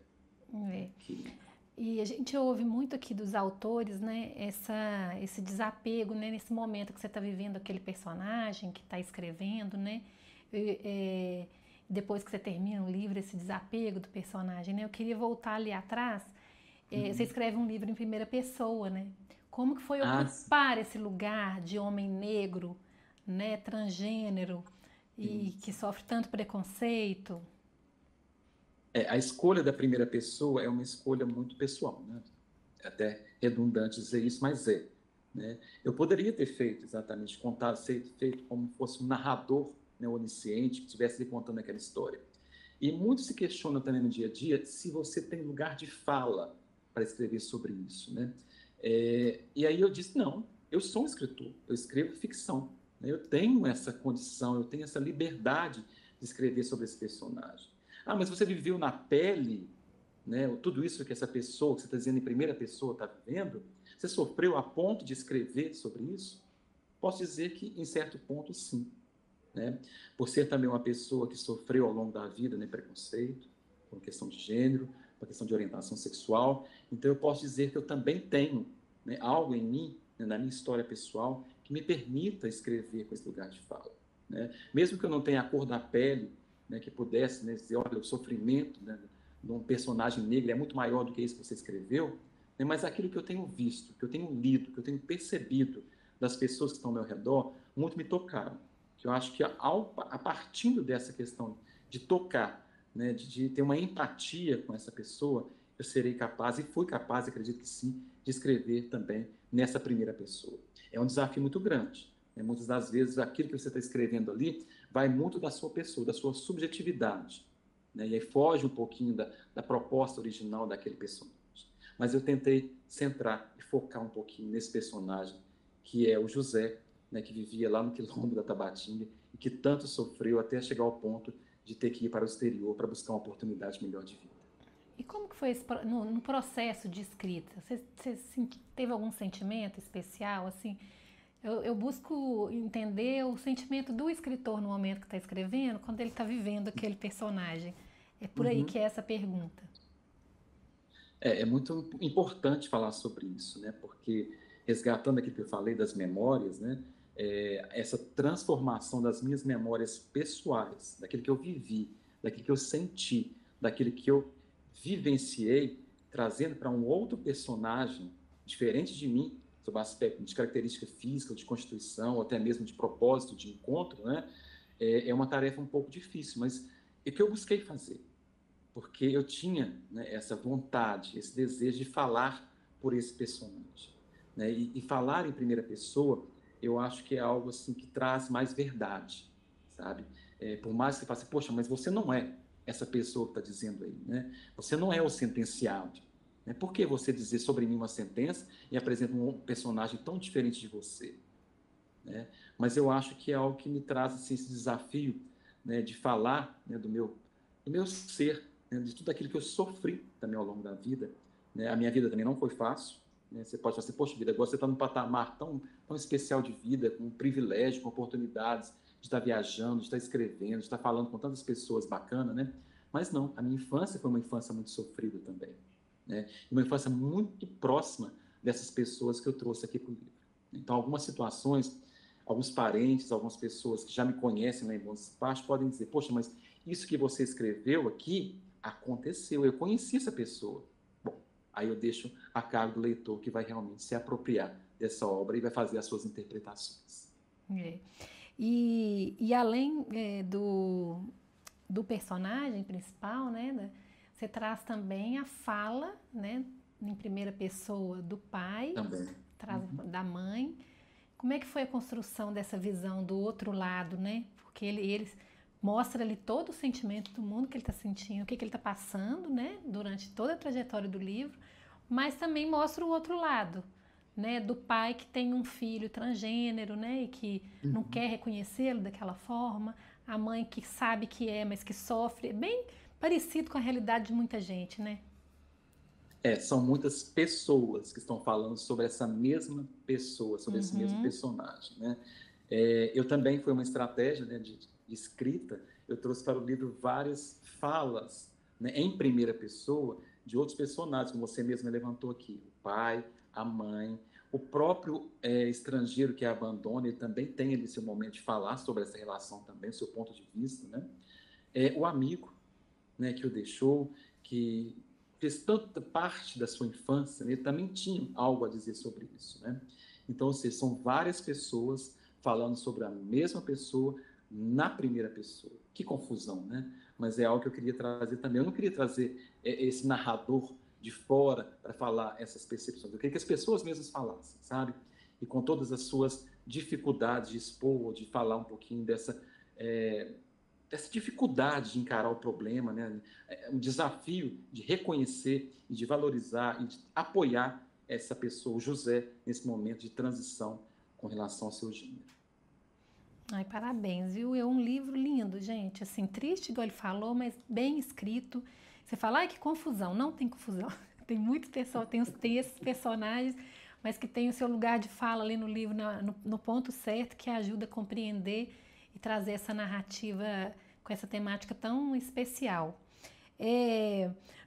Speaker 1: E a gente ouve muito aqui dos autores, né, esse desapego, né, nesse momento que você está vivendo aquele personagem que está escrevendo, né, depois que você termina o livro, esse desapego do personagem, né. Eu queria voltar ali atrás. Você escreve um livro em primeira pessoa, né? Como que foi ocupar esse lugar de homem negro, né, transgênero e que sofre tanto preconceito?
Speaker 4: A escolha da primeira pessoa é uma escolha muito pessoal, né? É até redundante dizer isso, mas né? Eu poderia ter feito exatamente, feito como fosse um narrador, né, onisciente, que estivesse lhe contando aquela história. E muito se questiona também no dia a dia se você tem lugar de fala para escrever sobre isso, né? E aí eu disse, não, eu sou um escritor, eu escrevo ficção, né? Eu tenho essa condição, eu tenho essa liberdade de escrever sobre esse personagem. Mas você viveu na pele, né, tudo isso que essa pessoa, que você está dizendo em primeira pessoa, está vivendo? Você sofreu a ponto de escrever sobre isso? Posso dizer que, em certo ponto, sim. Né? Por ser também uma pessoa que sofreu ao longo da vida, né, preconceito, por questão de gênero, por questão de orientação sexual. Então, eu posso dizer que eu também tenho, né, algo em mim, né, na minha história pessoal, que me permita escrever com esse lugar de fala. Né? Mesmo que eu não tenha a cor da pele, né, que pudesse, né, dizer, olha, o sofrimento, né, de um personagem negro é muito maior do que isso que você escreveu, né, mas aquilo que eu tenho visto, que eu tenho lido, que eu tenho percebido das pessoas que estão ao meu redor, muito me tocaram. Que eu acho que a partir dessa questão de tocar, né, de ter uma empatia com essa pessoa, eu serei capaz, e fui capaz, acredito que sim, de escrever também nessa primeira pessoa. É um desafio muito grande. Muitas das vezes, aquilo que você está escrevendo ali vai muito da sua pessoa, da sua subjetividade. Né? E aí foge um pouquinho da proposta original daquele personagem. Mas eu tentei centrar e focar um pouquinho nesse personagem, que é o José, né, que vivia lá no quilombo da Tabatinga e que tanto sofreu até chegar ao ponto de ter que ir para o exterior para buscar uma oportunidade melhor de vida.
Speaker 1: E como que foi no processo de escrita? Você teve algum sentimento especial, assim? Eu busco entender o sentimento do escritor no momento que está escrevendo, quando ele está vivendo aquele personagem. É por aí que é essa pergunta.
Speaker 4: É muito importante falar sobre isso, né? Porque resgatando aquilo que eu falei das memórias, né? Essa transformação das minhas memórias pessoais, daquilo que eu vivi, daquilo que eu senti, daquilo que eu vivenciei, trazendo para um outro personagem diferente de mim, sobre aspecto de característica física, de constituição, ou até mesmo de propósito, de encontro, né? É uma tarefa um pouco difícil, mas é o que eu busquei fazer, porque eu tinha, né, essa vontade, esse desejo de falar por esse personagem. Né? E falar em primeira pessoa, eu acho que é algo assim que traz mais verdade, sabe? Por mais que você faça, poxa, mas você não é essa pessoa que está dizendo aí, né? Você não é o sentenciado. Por que você dizer sobre mim uma sentença e apresenta um personagem tão diferente de você? Né? Mas eu acho que é algo que me traz assim, esse desafio, né, de falar, né, do meu ser, né, de tudo aquilo que eu sofri também ao longo da vida. Né? A minha vida também não foi fácil. Né? Você pode falar assim, poxa vida, agora você está num patamar tão especial de vida, com um privilégio, com oportunidades de estar viajando, de estar escrevendo, de estar falando com tantas pessoas bacanas, né? Mas não, a minha infância foi uma infância muito sofrida também. Né? Uma infância muito próxima dessas pessoas que eu trouxe aqui para o livro. Então, algumas situações, alguns parentes, algumas pessoas que já me conhecem lá em Bom Despacho podem dizer, poxa, mas isso que você escreveu aqui aconteceu, eu conheci essa pessoa. Bom, aí eu deixo a cargo do leitor que vai realmente se apropriar dessa obra e vai fazer as suas interpretações.
Speaker 1: É. E além do personagem principal, né, você traz também a fala, né, em primeira pessoa do pai,
Speaker 4: Também.
Speaker 1: traz da mãe. Como é que foi a construção dessa visão do outro lado, né? Porque ele mostra ali todo o sentimento do mundo que ele está sentindo, o que ele está passando, né, durante toda a trajetória do livro, mas também mostra o outro lado, né, do pai que tem um filho transgênero, né, e que não quer reconhecê-lo daquela forma, a mãe que sabe que é, mas que sofre, é bem parecido com a realidade de muita gente, né?
Speaker 4: São muitas pessoas que estão falando sobre essa mesma pessoa, sobre esse mesmo personagem, né? Eu também, foi uma estratégia, né, de escrita, eu trouxe para o livro várias falas, né, em primeira pessoa de outros personagens, como você mesmo levantou aqui, o pai, a mãe, o próprio estrangeiro que a abandona, ele também tem ali seu momento de falar sobre essa relação também, seu ponto de vista, né? O amigo, né, que o deixou, que fez tanta parte da sua infância, né, ele também tinha algo a dizer sobre isso, né? Então, ou seja, são várias pessoas falando sobre a mesma pessoa na primeira pessoa. Que confusão, né? Mas é algo que eu queria trazer também. Eu não queria trazer esse narrador de fora para falar essas percepções. Eu queria que as pessoas mesmas falassem, sabe? E com todas as suas dificuldades de expor, de falar um pouquinho dessa dificuldade de encarar o problema, né? Um desafio de reconhecer e de valorizar e de apoiar essa pessoa, o José, nesse momento de transição com relação ao seu gênero.
Speaker 1: Ai, parabéns, viu? É um livro lindo, gente. Assim, triste, igual ele falou, mas bem escrito. Você fala, ai, que confusão. Não tem confusão. Tem muito pessoal, tem esses personagens, mas que tem o seu lugar de fala ali no livro, no ponto certo, que ajuda a compreender e trazer essa narrativa com essa temática tão especial.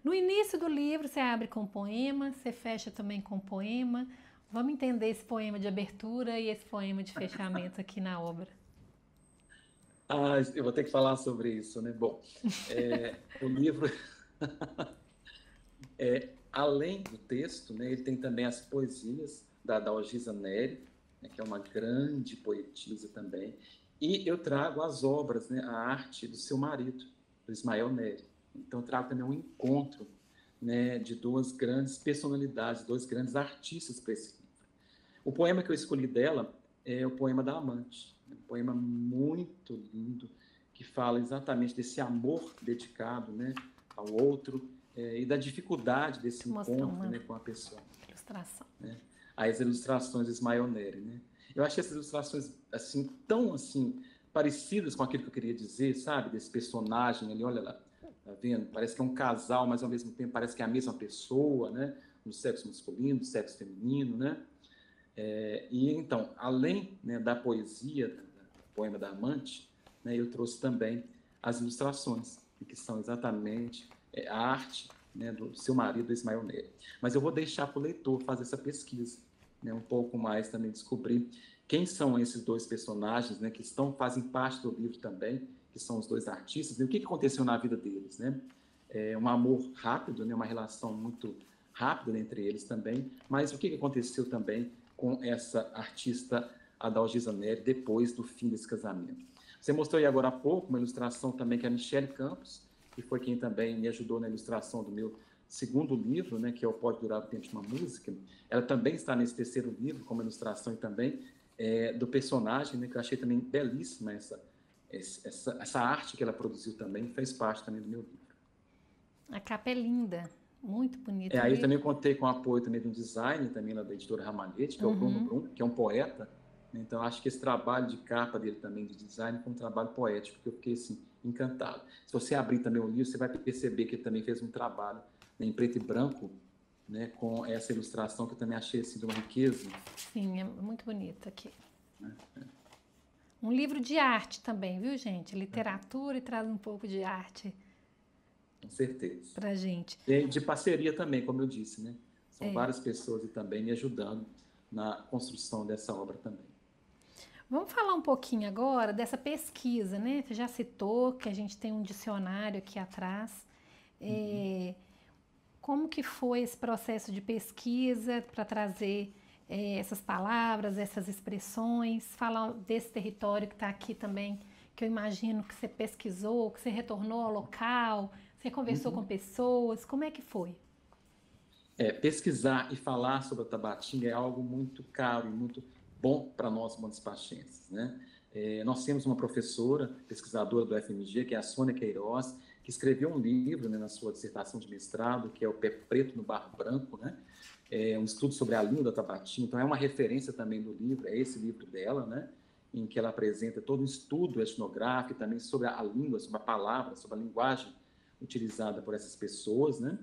Speaker 1: No início do livro, você abre com um poema, você fecha também com um poema. Vamos entender esse poema de abertura e esse poema de fechamento aqui na obra.
Speaker 4: Eu vou ter que falar sobre isso, né? Bom, o livro, além do texto, né, ele tem também as poesias da Dalgisa Neri, né, que é uma grande poetisa também, e eu trago as obras, né, a arte do seu marido, do Ismael Neri. Então, eu trago também um encontro, né, de duas grandes personalidades, dois grandes artistas para esse livro. O poema que eu escolhi dela é o poema da Amante, um poema muito lindo, que fala exatamente desse amor dedicado, né, ao outro, e da dificuldade desse encontro, né, com a pessoa.
Speaker 1: Ilustração.
Speaker 4: Né? As ilustrações de Ismael Neri, né? Eu achei essas ilustrações assim, tão assim, parecidas com aquilo que eu queria dizer, sabe? Desse personagem ali, olha lá, tá vendo? Parece que é um casal, mas ao mesmo tempo parece que é a mesma pessoa, né? Do sexo masculino, do sexo feminino, né? E então, além, né, da poesia, do poema da Amante, né, eu trouxe também as ilustrações, que são exatamente a arte, né, do seu marido, Ismael Neri. Mas eu vou deixar para o leitor fazer essa pesquisa, né, um pouco mais também descobrir quem são esses dois personagens, né, que fazem parte do livro também, que são os dois artistas, né, o que aconteceu na vida deles, né? Um amor rápido, né, uma relação muito rápida entre eles também, mas o que aconteceu também com essa artista Adalgisa Neri depois do fim desse casamento. Você mostrou aí agora há pouco uma ilustração também que é a Michele Campos, que foi quem também me ajudou na ilustração do meu segundo livro, né, que é o Pode Durar o Tempo de uma Música. Ela também está nesse terceiro livro, como ilustração e também do personagem, né, que eu achei também belíssima essa arte que ela produziu também, fez parte também do meu livro.
Speaker 1: A capa é linda, muito bonita.
Speaker 4: Aí eu também contei com o apoio também de um designer, também lá da editora Ramalhete, que é o Bruno Brum, que é um poeta. Então, acho que esse trabalho de capa dele também, de design, foi um trabalho poético, que eu fiquei, assim, encantado. Se você abrir também o livro, você vai perceber que ele também fez um trabalho, né, em preto e branco, né, com essa ilustração que eu também achei, assim, de uma riqueza.
Speaker 1: Sim, é muito bonito aqui. Um livro de arte também, viu, gente? Literatura e traz um pouco de arte.
Speaker 4: Com certeza.
Speaker 1: Pra gente.
Speaker 4: De parceria também, como eu disse, né? São várias pessoas e também me ajudando na construção dessa obra também.
Speaker 1: Vamos falar um pouquinho agora dessa pesquisa, né? Você já citou que a gente tem um dicionário aqui atrás. É, como que foi esse processo de pesquisa para trazer essas palavras, essas expressões? Falar desse território que está aqui também, que eu imagino que você pesquisou, que você retornou ao local, você conversou com pessoas. Como é que foi?
Speaker 4: Pesquisar e falar sobre a Tabatinga é algo muito caro e muito bom para nós, municipachenses, né? Nós temos uma professora, pesquisadora do FMG, que é a Sônia Queiroz, que escreveu um livro, né, na sua dissertação de mestrado, que é o Pé Preto no Barro Branco, né? Um estudo sobre a língua da Tabatinga. Então, é uma referência também do livro, é esse livro dela, né? Em que ela apresenta todo um estudo etnográfico também sobre a língua, sobre a palavra, sobre a linguagem utilizada por essas pessoas, né?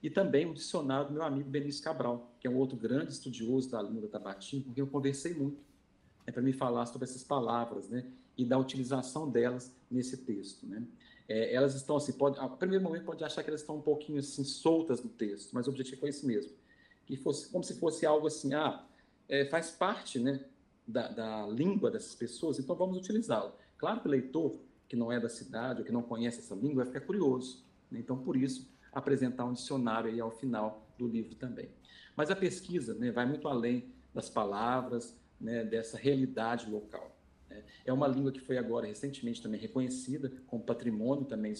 Speaker 4: E também um dicionário do meu amigo Benício Cabral, que é um outro grande estudioso da língua da Tabatinga, com quem eu conversei muito, né, para me falar sobre essas palavras, né, e da utilização delas nesse texto, né. Elas estão assim, a primeiro momento pode achar que elas estão um pouquinho assim soltas no texto, mas o objetivo foi esse mesmo, que fosse como se fosse algo assim, faz parte, né, da língua dessas pessoas, então vamos utilizá-lo. Claro que o leitor que não é da cidade ou que não conhece essa língua vai ficar curioso, né, então por isso apresentar um dicionário aí ao final do livro também. Mas a pesquisa, né, vai muito além das palavras, né, dessa realidade local. Né? É uma língua que foi agora recentemente também reconhecida como patrimônio também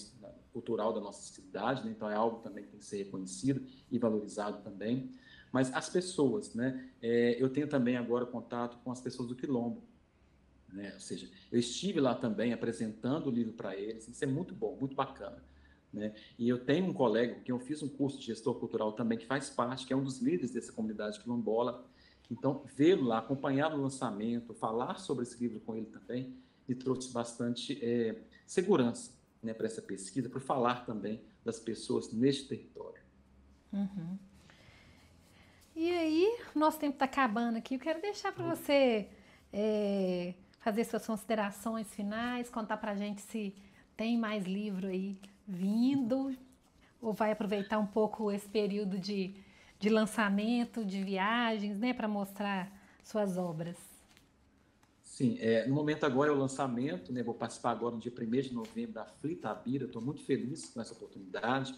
Speaker 4: cultural da nossa cidade, né? Então é algo também que tem que ser reconhecido e valorizado também. Mas as pessoas, né, eu tenho também agora contato com as pessoas do Quilombo, né? Ou seja, eu estive lá também apresentando o livro para eles, isso é muito bom, muito bacana. Né? E eu tenho um colega, que eu fiz um curso de gestor cultural também, que faz parte, que é um dos líderes dessa comunidade quilombola. Então, vê-lo lá, acompanhar o lançamento, falar sobre esse livro com ele também, me trouxe bastante segurança, né, para essa pesquisa, por falar também das pessoas neste território.
Speaker 1: Uhum. E aí, nosso tempo está acabando aqui. Eu quero deixar para você fazer suas considerações finais, contar para a gente se tem mais livro aí vindo, ou vai aproveitar um pouco esse período de lançamento, de viagens, né, para mostrar suas obras.
Speaker 4: Sim, no momento agora é o lançamento, né, vou participar agora no dia 1º de novembro da Flitabira, estou muito feliz com essa oportunidade,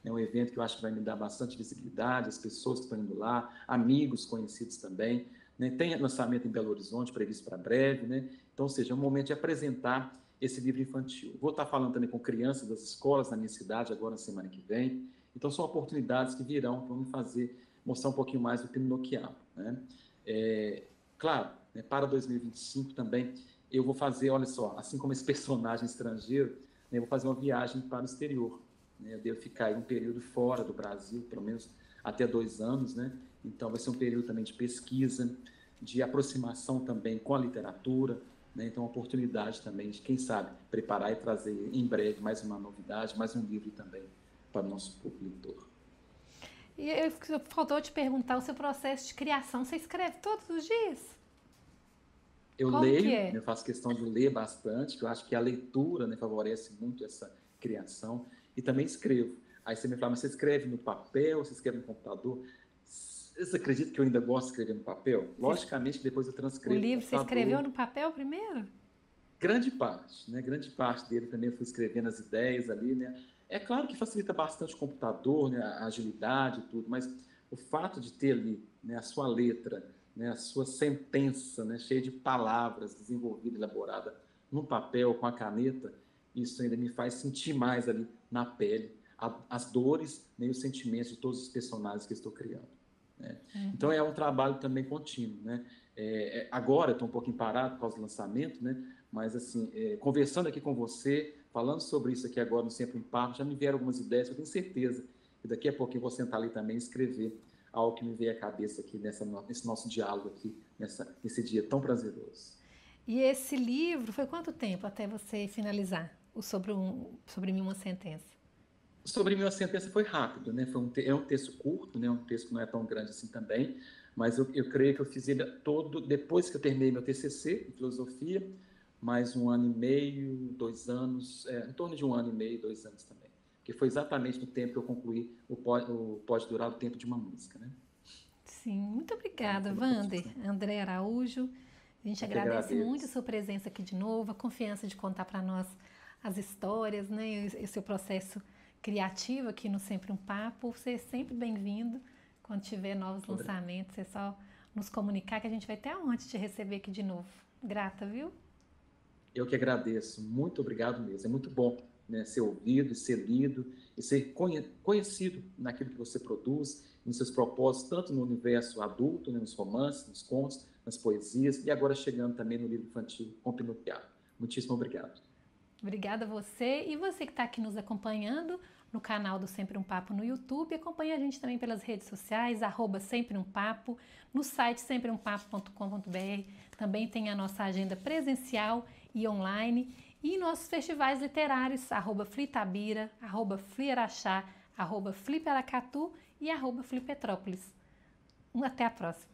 Speaker 4: é um evento que eu acho que vai me dar bastante visibilidade, as pessoas que estão indo lá, amigos conhecidos também, né, tem lançamento em Belo Horizonte previsto para breve, né, então, ou seja, é um momento de apresentar esse livro infantil. Vou estar falando também com crianças das escolas na minha cidade agora na semana que vem. Então, são oportunidades que virão para me mostrar um pouquinho mais do Pinocchial, né? Claro, né, para 2025 também, eu vou fazer, olha só, assim como esse personagem estrangeiro, né, eu vou fazer uma viagem para o exterior. Né? Eu devo ficar aí um período fora do Brasil, pelo menos até 2 anos, né? Então, vai ser um período também de pesquisa, de aproximação também com a literatura, né? Então, uma oportunidade também de, quem sabe, preparar e trazer em breve mais uma novidade, mais um livro também para o nosso público leitor.
Speaker 1: E faltou te perguntar o seu processo de criação. Você escreve todos os dias?
Speaker 4: Eu leio, eu faço questão de ler bastante, que eu acho que a leitura, né, favorece muito essa criação, e também escrevo. Aí você me fala, mas você escreve no papel, você escreve no computador? Você acredita que eu ainda gosto de escrever no papel? Logicamente que depois eu transcrevo.
Speaker 1: O livro você escreveu no papel primeiro?
Speaker 4: Grande parte, né? Grande parte dele também eu fui escrevendo as ideias ali, né? É claro que facilita bastante o computador, né? A agilidade e tudo, mas o fato de ter ali, né, a sua letra, né, a sua sentença, né, cheia de palavras, desenvolvida, elaborada num papel, com a caneta, isso ainda me faz sentir mais ali na pele as dores, né, e os sentimentos de todos os personagens que eu estou criando. Né? Então é um trabalho também contínuo, né? Agora eu estou um pouquinho parado por causa do lançamento, né? Mas assim, conversando aqui com você, falando sobre isso aqui agora no Sempre um Papo, já me vieram algumas ideias, eu tenho certeza que daqui a pouco eu vou sentar ali também e escrever algo que me veio à cabeça aqui nesse nosso diálogo aqui, nesse dia tão prazeroso.
Speaker 1: E esse livro foi quanto tempo até você finalizar o Sobre Mim Uma Sentença?
Speaker 4: Sobre Mim Uma Sentença foi rápido, né? É um texto curto, né? Um texto que não é tão grande assim também, mas eu creio que eu fiz ele todo depois que eu terminei meu TCC em filosofia, mais 1 ano e meio, 2 anos, em torno de 1 ano e meio, 2 anos também, que foi exatamente no tempo que eu concluí Pode Durar o Tempo de uma Música, né?
Speaker 1: Sim, muito obrigada, Wander. André Araújo, A gente agradece muito a sua presença aqui de novo, a confiança de contar para nós as histórias, né? E o seu processo criativo aqui no Sempre um Papo. Você é sempre bem-vindo. Quando tiver novos lançamentos, é só nos comunicar que a gente vai ter a honra de te receber aqui de novo. Grata, viu?
Speaker 4: Eu que agradeço. Muito obrigado mesmo. É muito bom, né, ser ouvido, ser lido e ser conhecido naquilo que você produz, nos seus propósitos, tanto no universo adulto, né, nos romances, nos contos, nas poesias e agora chegando também no livro infantil com Pinocchio. Muitíssimo obrigado.
Speaker 1: Obrigada a você e você que está aqui nos acompanhando no canal do Sempre um Papo no YouTube. Acompanhe a gente também pelas redes sociais, @Sempre um Papo, no site sempreumpapo.com.br. Também tem a nossa agenda presencial e online e nossos festivais literários, @Flitabira, @Fliaraxá, @Fliperacatu e @Flipetrópolis. Até a próxima!